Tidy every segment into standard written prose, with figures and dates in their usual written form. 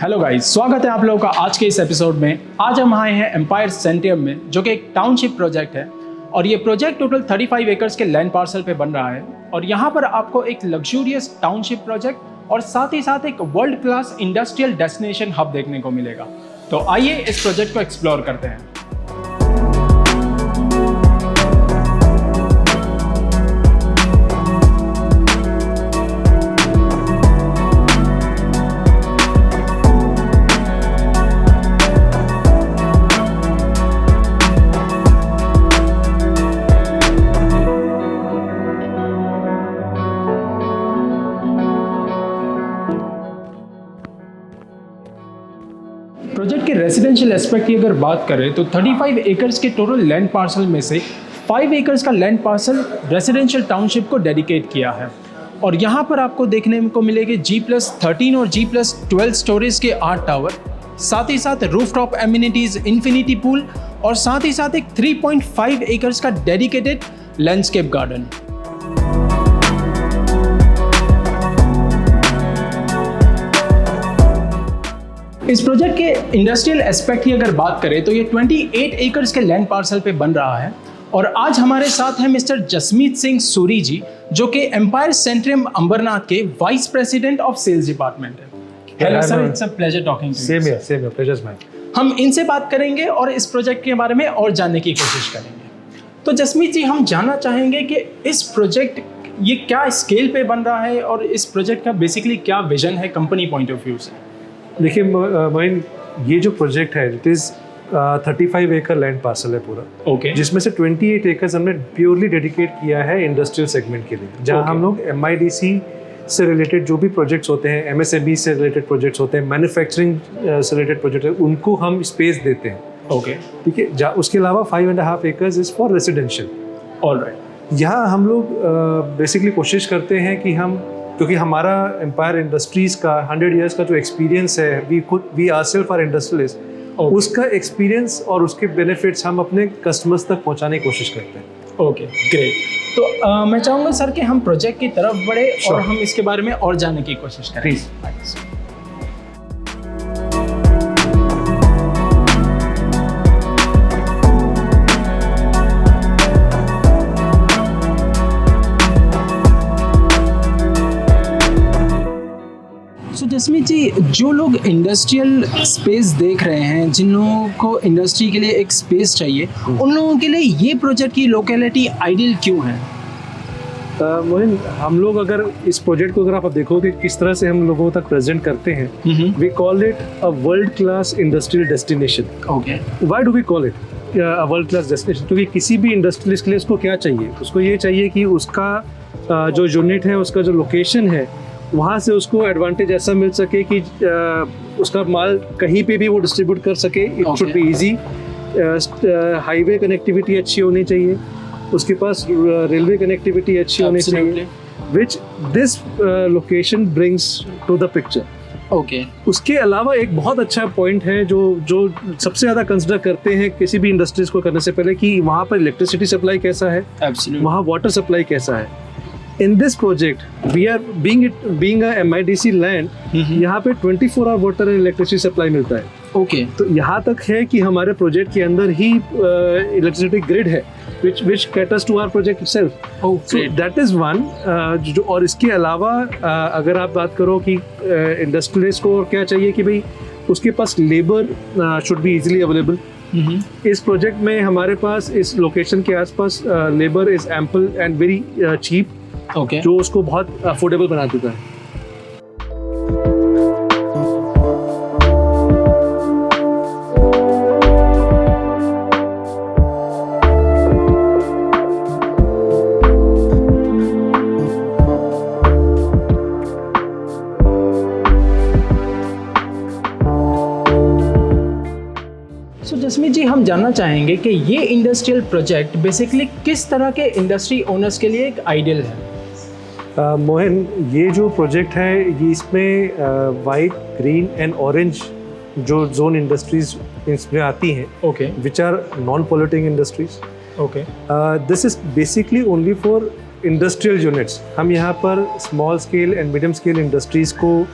Hello guys, स्वागत है आप लोगों का आज के इस एपिसोड में। आज हम आए हैं एम्पायर सेंट्रियम में, जो कि एक टाउनशिप प्रोजेक्ट है और ये प्रोजेक्ट टोटल 35 एकर्स के लैंड पार्सल पे बन रहा है। और यहाँ पर आपको एक लग्जूरियस टाउनशिप प्रोजेक्ट और साथ ही साथ एक world class industrial destination hub देखने को मिलेगा। तो आइए इस प्रोजेक्ट को एक्सप्लोर करते हैं। प्रोजेक्ट के रेजिडेंशियल एस्पेक्ट की अगर बात करें तो 35 एकर्स के टोटल लैंड पार्सल में से 5 एकर्स का लैंड पार्सल रेजिडेंशियल टाउनशिप को डेडिकेट किया है। और यहाँ पर आपको देखने को मिलेंगे G+13 और G+12 स्टोरेज के 8 टावर, साथ ही साथ रूफटॉप एमिनिटीज, इन्फिनिटी पूल और साथ ही साथ एक 3.5 एकर्स का डेडिकेटेड लैंडस्केप गार्डन। इस प्रोजेक्ट के इंडस्ट्रियल एस्पेक्ट की अगर बात करें तो ये 28 एकर्स के लैंड पार्सल पे बन रहा है। और आज हमारे साथ हैं मिस्टर जसमीत सिंह सूरी जी, जो कि एम्पायर सेंट्रियम अंबरनाथ के vice president of sales department है। Hello sir, it's a pleasure talking to you. Same here, pleasure is mine. हम इनसे बात करेंगे और इस प्रोजेक्ट के बारे में और जानने की कोशिश करेंगे। तो जसमीत जी, हम जानना चाहेंगे कि इस प्रोजेक्ट ये क्या स्केल पे बन रहा है और इस प्रोजेक्ट का बेसिकली क्या विजन है कंपनी पॉइंट ऑफ व्यू से। देखिए मोइन, ये जो प्रोजेक्ट है इट इज़ 35 एकड़ लैंड पार्सल है पूरा। ओके। जिसमें से 28 एकड़ हमने प्योरली डेडिकेट किया है इंडस्ट्रियल सेगमेंट के लिए, जहाँ हम लोग MIDC से रिलेटेड जो भी प्रोजेक्ट्स होते हैं, MSME से रिलेटेड प्रोजेक्ट्स होते हैं, मैन्युफैक्चरिंग से रिलेटेड प्रोजेक्ट है, उनको हम स्पेस देते हैं। ओके, ठीक है। उसके अलावा 5.5 acres is for residential. Alright. यहाँ हम लोग बेसिकली कोशिश करते हैं कि हम, क्योंकि हमारा एम्पायर इंडस्ट्रीज़ का 100 इयर्स का जो एक्सपीरियंस है, वी आरसेल्फ आर इंडस्ट्रियलिस्ट, उसका एक्सपीरियंस और उसके बेनिफिट्स हम अपने कस्टमर्स तक पहुंचाने की कोशिश करते हैं। Okay, great. तो मैं चाहूँगा सर कि हम प्रोजेक्ट की तरफ बढ़े और हम इसके बारे में और जानने की कोशिश करें। प्लीज़। जसमीत जी, जो लोग इंडस्ट्रियल स्पेस देख रहे हैं, जिन लोगों को इंडस्ट्री के लिए एक स्पेस चाहिए, उन लोगों के लिए ये प्रोजेक्ट की लोकेलिटी आइडियल क्यों है? मोहिन, हम लोग अगर इस प्रोजेक्ट को अगर आप देखोगे किस तरह से हम लोगों तक प्रेजेंट करते हैं, we call it a world class industrial destination. Okay. Why do we call it a world class destination? क्योंकि किसी भी इंडस्ट्रियलिस्ट के लिए उसको क्या चाहिए? उसको ये चाहिए कि उसका जो यूनिट है, उसका जो लोकेशन है, वहाँ से उसको एडवांटेज ऐसा मिल सके कि उसका माल कहीं पे भी वो डिस्ट्रीब्यूट कर सके। It should be easy. Highway connectivity अच्छी होनी चाहिए, उसके पास रेलवे कनेक्टिविटी अच्छी होनी चाहिए, which this location brings to the picture. Okay. उसके अलावा एक बहुत अच्छा पॉइंट है जो सबसे ज़्यादा कंसिडर करते हैं किसी भी इंडस्ट्रीज को करने से पहले, कि वहाँ पर इलेक्ट्रिसिटी सप्लाई कैसा है, वहाँ वाटर सप्लाई कैसा है। In this project, we are being a MIDC land, यहाँ पे 24 hour water and electricity supply मिलता है। ओके। तो यहाँ तक है कि हमारे प्रोजेक्ट के अंदर ही इलेक्ट्रिसिटी ग्रिड है, which caters to our project itself. So that is one. जो और इसके अलावा अगर आप बात करो कि इंडस्ट्रियलिस्ट को और क्या चाहिए, कि भाई उसके पास labour should be easily available. इस प्रोजेक्ट में हमारे पास इस लोकेशन के आसपास labour is ample and very cheap, जो उसको बहुत अफोर्डेबल बना देता है। जसमीत जी, हम जानना चाहेंगे कि ये इंडस्ट्रियल प्रोजेक्ट बेसिकली किस तरह के इंडस्ट्री ओनर्स के लिए एक आइडियल है? मोहन, ये जो प्रोजेक्ट है, ये इसमें वाइट, ग्रीन एंड ऑरेंज जो जोन इंडस्ट्रीज इसमें आती हैं, which are non polluting industries. Okay. This is basically only for industrial units, हम यहाँ पर small scale and medium scale industries को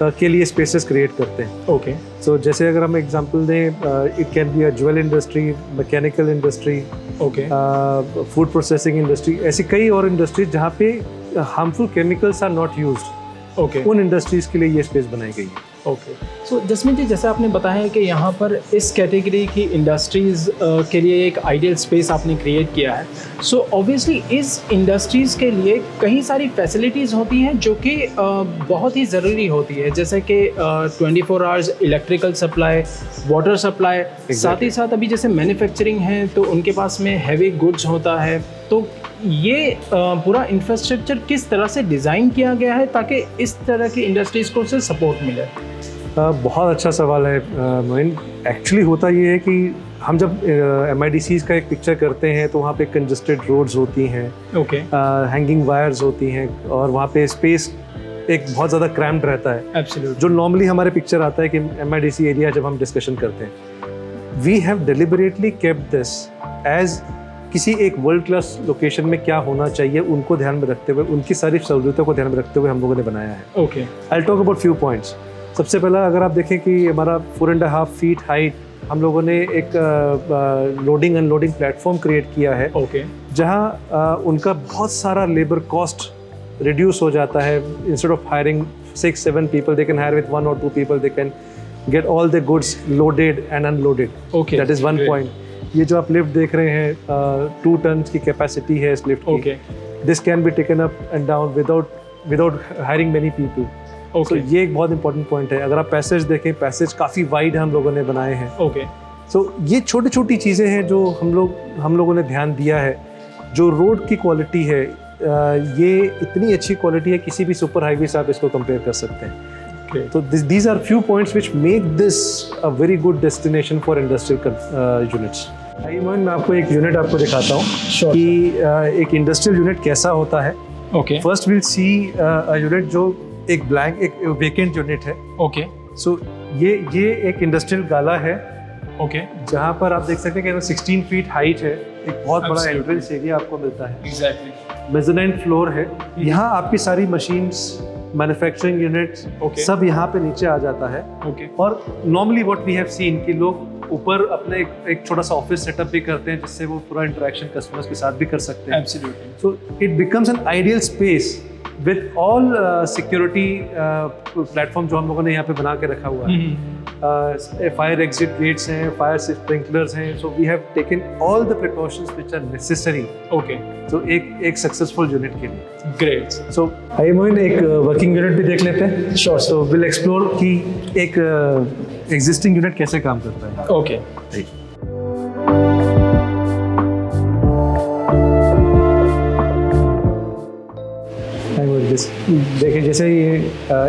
के लिए स्पेसेस क्रिएट करते हैं। ओके। सो जैसे अगर हम एग्जांपल दें, it can be a jewel industry, mechanical industry, okay, food processing industry, ऐसी कई और इंडस्ट्रीज जहाँ पे harmful chemicals are not used. Okay, उन इंडस्ट्रीज के लिए ये स्पेस बनाई गई है। ओके। सो जसमीत जी, जैसे आपने बताया कि यहाँ पर इस कैटेगरी की इंडस्ट्रीज़ के लिए एक आइडियल स्पेस आपने क्रिएट किया है। सो ऑब्वियसली इस इंडस्ट्रीज़ के लिए कई सारी फैसिलिटीज़ होती हैं जो कि बहुत ही ज़रूरी होती है, जैसे कि 24 hours electrical supply, water supply, साथ ही साथ अभी जैसे मैन्युफैक्चरिंग है तो उनके पास में हैवी गुड्स होता है। तो ये पूरा इंफ्रास्ट्रक्चर किस तरह से डिज़ाइन किया गया है ताकि इस तरह की इंडस्ट्रीज़ को उससे सपोर्ट मिले? बहुत अच्छा सवाल है मोइन। एक्चुअली होता ये है कि हम जब MIDCs का एक पिक्चर करते हैं तो वहाँ पे कंजस्टेड रोड्स होती हैं, ओके, हैंगिंग वायर्स होती हैं, और वहाँ पे स्पेस एक बहुत ज़्यादा क्रैम्प्ड रहता है। एब्सोल्युटली। जो नॉर्मली हमारे पिक्चर आता है कि MIDC एरिया जब हम डिस्कशन करते हैं, we have deliberately kept this as किसी एक वर्ल्ड क्लास लोकेशन में क्या होना चाहिए उनको ध्यान में रखते हुए, उनकी सारी सहूलियतों को ध्यान में रखते हुए हम लोगों ने बनाया है। Okay. I talk about few points. सबसे पहला, अगर आप देखें कि हमारा 4.5 फीट हाइट हम लोगों ने एक लोडिंग अनलोडिंग प्लेटफॉर्म क्रिएट किया है। ओके। जहाँ उनका बहुत सारा लेबर कॉस्ट रिड्यूस हो जाता है। Instead of hiring 6-7 people, they can hire with 1 or 2 people, they can get all the goods loaded and unloaded. Okay, that is one great. point. ये जो आप लिफ्ट देख रहे हैं, 2 टन की कैपेसिटी है इस लिफ्ट की। Okay. This can be taken up and down without hiring many people. Okay. ये एक बहुत इंपॉर्टेंट पॉइंट है। अगर आप पैसेज देखें, पैसेज काफ़ी वाइड हम लोगों ने बनाए हैं। ओके। सो ये छोटी छोटी चीज़ें हैं जो हम लोगों ने ध्यान दिया है। जो रोड की क्वालिटी है, ये इतनी अच्छी क्वालिटी है, किसी भी सुपर हाईवे से आप इसको कंपेयर कर सकते हैं। तो these are few points which make this a very good destination for industrial units. आइए मोहन, मैं आपको एक यूनिट आपको दिखाता हूँ कि एक इंडस्ट्रियल यूनिट कैसा होता है। Okay. First will see a unit जो एक वेकेंट यूनिट है। ओके। सो ये एक इंडस्ट्रियल गाला है। ओके। जहाँ पर आप देख सकते हैं कि 16 फीट हाइट है, एक बहुत बड़ा Absolutely. एंट्रेंस एरिया आपको मिलता है। एग्जैक्टली। मेजोनाइन फ्लोर है। यहाँ आपकी सारी मशीन्स, मैन्युफैक्चरिंग यूनिट्स, Okay. सब यहाँ पे नीचे आ जाता है। ओके। और normally what we have seen कि लोग ऊपर अपने एक छोटा सा ऑफिस सेटअप भी करते हैं, जिससे वो पूरा इंटरेक्शन कस्टमर्स के साथ भी कर सकते हैं। Absolutely. So it becomes an ideal space with all security platform जो हम लोगों ने यहाँ पे बना के रखा हुआ है। फायर एग्जिट गेट्स हैं, फायर स्प्रिंकलर्स हैं। So we have taken all the precautions which are necessary. Okay. तो एक सक्सेसफुल यूनिट के लिए। ग्रेट। सो आइए मोइन, एक वर्किंग यूनिट भी देख लेते हैं। श्योर। सो विल एक्सप्लोर कि एक एग्जिस्टिंग यूनिट कैसे काम करता है। ओके। देखिए, जैसे ये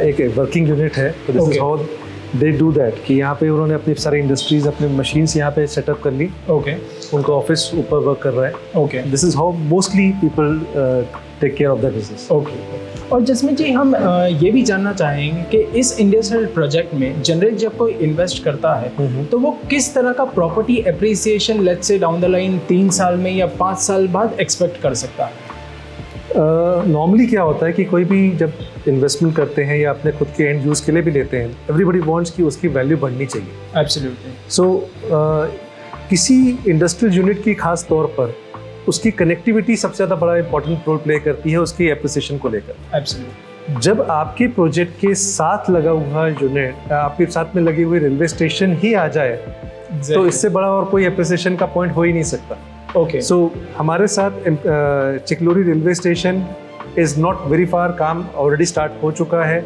एक वर्किंग यूनिट है, तो this is how they do that कि यहाँ पे उन्होंने अपनी सारी इंडस्ट्रीज, अपने मशीन्स यहाँ पे सेटअप कर ली। ओके। उनका ऑफिस ऊपर वर्क कर रहा है। Okay. This is how mostly people take care of that business. Okay. और जसमीत जी, हम ये भी जानना चाहेंगे कि इस इंडस्ट्रियल प्रोजेक्ट में जनरल जब कोई इन्वेस्ट करता है तो वो किस तरह का property appreciation let's say down the line 3 साल में या 5 साल बाद एक्सपेक्ट कर सकता है? नॉर्मली क्या होता है कि कोई भी जब इन्वेस्टमेंट करते हैं या अपने खुद के एंड यूज़ के लिए भी लेते हैं, एवरीबडी वांट्स कि उसकी वैल्यू बढ़नी चाहिए। एब्सोल्युटली। सो किसी इंडस्ट्रियल यूनिट की खास तौर पर उसकी कनेक्टिविटी सबसे ज़्यादा बड़ा इंपॉर्टेंट रोल प्ले करती है उसकी एप्रिसिएशन को लेकर। एब्सोल्युटली। जब आपके प्रोजेक्ट के साथ लगा हुआ यूनिट, आपके साथ में लगी हुई रेलवे स्टेशन ही आ जाए, तो इससे बड़ा और कोई एप्रिसिएशन का पॉइंट हो ही नहीं सकता। ओके। सो हमारे साथ Chikhloli railway station is not very far, काम ऑलरेडी स्टार्ट हो चुका है।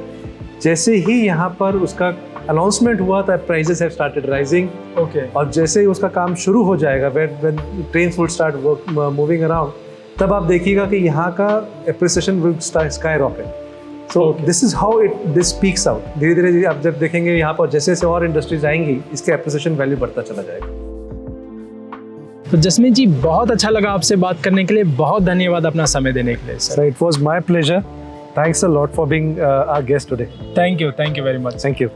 जैसे ही यहाँ पर उसका अनाउंसमेंट हुआ था, prices have started rising. Okay. और जैसे ही उसका काम शुरू हो जाएगा, when trains would start moving around, तब आप देखिएगा कि यहाँ का appreciation will sky rocket. So this is how this speaks out. धीरे धीरे आप जब देखेंगे यहाँ पर जैसे जैसे और इंडस्ट्रीज आएंगी, इसके एप्रिसिएशन वैल्यू बढ़ता चला जाएगा। तो जसमीत जी, बहुत अच्छा लगा आपसे बात करने के लिए, बहुत धन्यवाद अपना समय देने के लिए sir. It was my pleasure. Thanks a lot for being our guest today. Thank you very much. Thank you.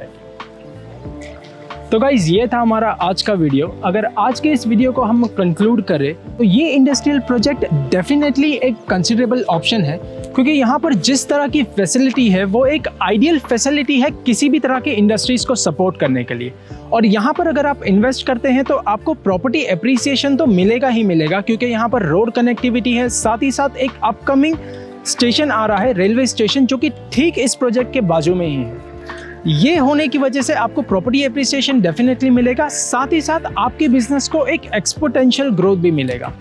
तो गाइज ये था हमारा आज का वीडियो। अगर आज के इस वीडियो को हम कंक्लूड करें तो ये इंडस्ट्रियल प्रोजेक्ट डेफिनेटली एक कंसिडरेबल ऑप्शन है, क्योंकि यहाँ पर जिस तरह की फैसिलिटी है वो एक आइडियल फैसिलिटी है किसी भी तरह की इंडस्ट्रीज को सपोर्ट करने के लिए। और यहाँ पर अगर आप इन्वेस्ट करते हैं तो आपको प्रॉपर्टी एप्रिसिएशन तो मिलेगा ही मिलेगा, क्योंकि यहाँ पर रोड कनेक्टिविटी है, साथ ही साथ एक अपकमिंग स्टेशन आ रहा है, रेलवे स्टेशन, जो कि ठीक इस प्रोजेक्ट के बाजू में ही है। ये होने की वजह से आपको प्रॉपर्टी एप्रिसिएशन डेफिनेटली मिलेगा, साथ ही साथ आपके बिजनेस को एक एक्सपोनेंशियल ग्रोथ भी मिलेगा।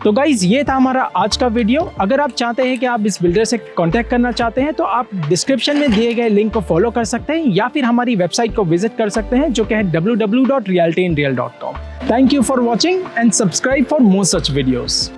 तो गाइज ये था हमारा आज का वीडियो। अगर आप चाहते हैं कि आप इस बिल्डर से कांटेक्ट करना चाहते हैं तो आप डिस्क्रिप्शन में दिए गए लिंक को फॉलो कर सकते हैं या फिर हमारी वेबसाइट को विजिट कर सकते हैं, जो कि है www.realtyinreal.com। Thank you for watching and subscribe for more such videos.